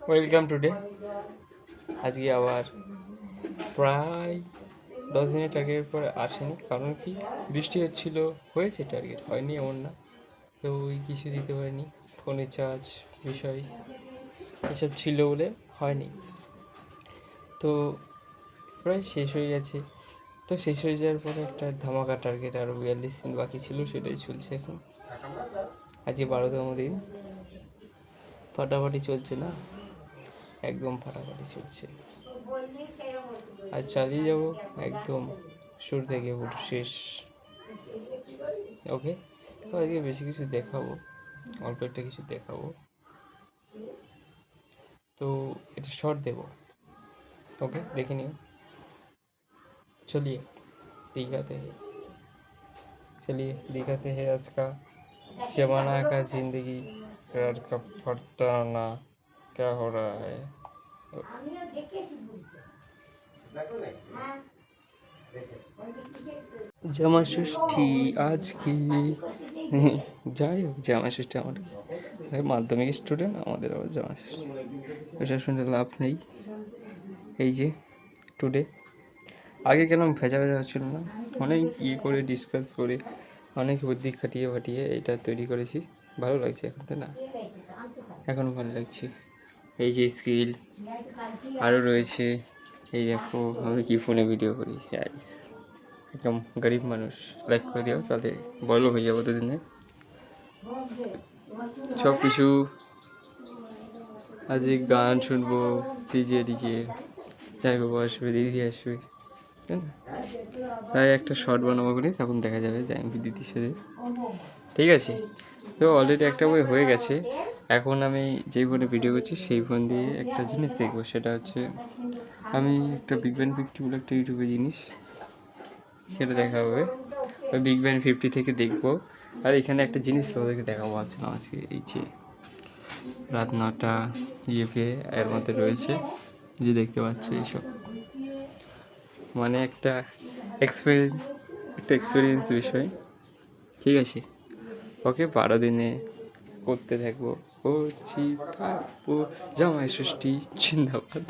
Welcome today. আজকে আবার প্রায় 10 দিনের টার্গেটের পর আসেনি, কারণ কি বৃষ্টি হচ্ছিল। হয়েছে টার্গেট, হয়নি এমন না। তো ওই কিছু দিতে পারিনি, ফোনে চার্জ বিষয় এসব ছিল বলে হয়নি। তো প্রায় শেষ হয়ে গেছে। তো শেষ হয়ে যাওয়ার পরে একটা ধামাকা টার্গেট আরও 42 দিন বাকি ছিল, সেটাই চলছে এখন। আজকে 12তম দিন। ফাটাফাটি চলছে না, একদম ফাটাফাটি চলছে। আর চালিয়ে যাব একদম শুরু থেকে পুরো শেষ। ওকে, তো আজকে বেশি কিছু দেখাবো, অল্প একটা কিছু দেখাবো। তো এটা শর্ট দেবো, ओके देखे नहीं। चलिए दिखाते हैं, चलिए दिखाते हैं आज का जमाना का जिंदगी रात का फरताना क्या हो रहा है। জামা ষষ্ঠী আজ কি যাই হোক, জামা ষষ্ঠী আমার মাধ্যমিক স্টুডেন্ট, আমাদের আবার জামা ষষ্ঠী ওসব শুনে লাভ নেই। এই যে টুডে, আগে কেন ভেজা ভেজা হচ্ছিল না, অনেক করে ডিসকাস করে অনেক বুদ্ধি খাটিয়ে ফাটিয়ে এটা তৈরি করেছি। ভালো লাগছে এখন, তাই না? এখনও ভালো লাগছে। এই যে স্কিল আরও রয়েছে। এই দেখো আমি কি ফোনে ভিডিও করি, একদম গরিব মানুষ। লাইক করে দিও, তাহলে বড় হয়ে যাবো দুদিনে। সব কিছু আজ গান শুনবো, ডিজে যাই বাবা আসবে, দিদি আসবে, তাই না? তাই একটা শর্ট বানাবো বলি, তখন দেখা যাবে যে আমি দিদির সাথে। ঠিক আছে, তো অলরেডি একটা বই হয়ে গেছে। এখন আমি যেই ফোনে ভিডিও করছি সেই ফোন দিয়ে একটা জিনিস দেখবো, সেটা হচ্ছে আমি একটা বিগ ব্যান 50 বলে একটা ইউটিউবে জিনিস, সেটা দেখা হবে। ওই বিগ ব্যান 50 থেকে দেখবো। আর এখানে একটা জিনিস তোমাদেরকে দেখাবো ভাবছিলাম আজকে। এই যে রাত 9টা ইয়ে এর মধ্যে রয়েছে, যে দেখতে পাচ্ছি এইসব, মানে একটা এক্সপিরিয়েন্স বিষয়। ঠিক আছে, ওকে 12 দিনে করতে থাকবো, করছি থাকবো। জামাই ষষ্ঠী জিন্দাবাদ,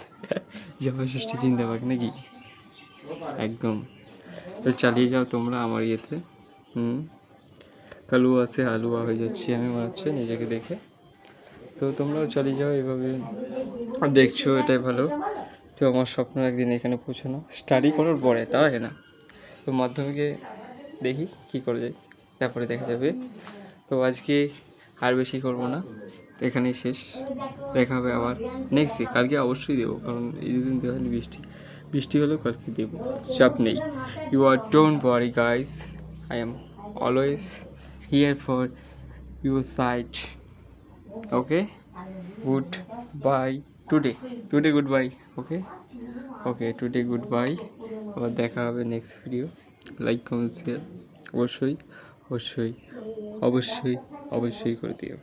জামাই ষষ্ঠী জিন্দাবাদ নাকি, একদম। তো চালিয়ে যাও তোমরা আমার ইয়েতে। কালুয়া আছে হালুয়া হয়ে যাচ্ছি আমি, মনে হচ্ছে নিজেকে দেখে। তো তোমরাও চালিয়ে যাও এভাবে, দেখছো এটাই ভালো। তো আমার স্বপ্ন একদিন এখানে পৌঁছানো, স্টাডি করার পরে, তার আগে না। তো মাধ্যমিকে দেখি কী করে যাই, তারপরে দেখা যাবে। তো আজকে আর বেশি করবো না, এখানেই শেষ। দেখা হবে আবার নেক্সট কালকে অবশ্যই দেবো, কারণ এই দুদিন দেওয়া হলে বৃষ্টি হলেও কালকে দেবো, চাপ নেই। You are don't worry guys, I am always here for your side. Okay, goodbye today goodbye. Okay today goodbye. আবার দেখা হবে next video. Like comment share অবশ্যই অবশ্যই অবশ্যই অবশ্যই করে দিও।